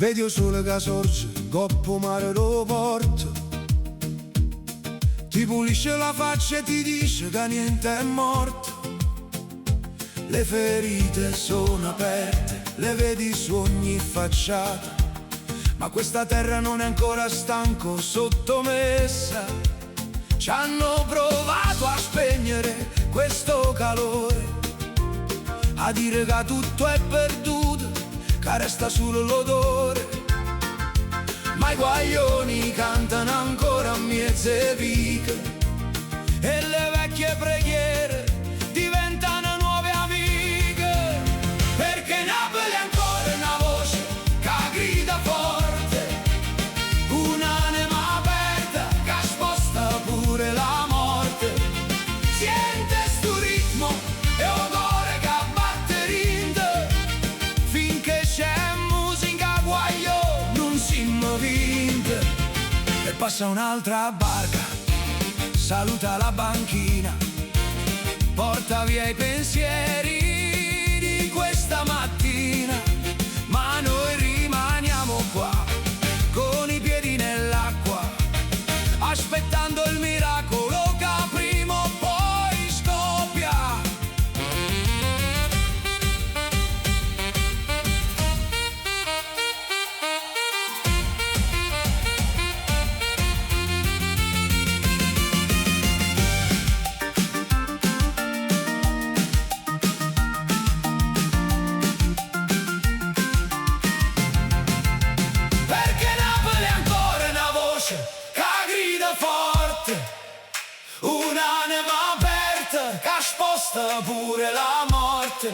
Vedi il sole che sorge, coppo mare lo porto, ti pulisce la faccia e ti dice che niente è morto. Le ferite sono aperte, le vedi su ogni facciata, ma questa terra non è ancora stanco sottomessa. Ci hanno provato a spegnere questo calore, a dire che tutto è perduto, che resta solo l'odore. Ma i guaglioni cantano ancora a mezze picche e le vecchie preghiere diventano nuove amiche. Perché Napoli è ancora una voce che grida forte, un'anima aperta che sposta pure la morte. Siente sto ritmo e odore che batte rinde, finché c'è musica guaglio non si vinte. E passa un'altra barca, saluta la banchina, porta via i pensieri di questa mattina. Ma noi rimaniamo qua, con i piedi nell'acqua, aspettando il miracolo che prima o poi scoppia. Forte, un'anima aperta che sposta pure la morte.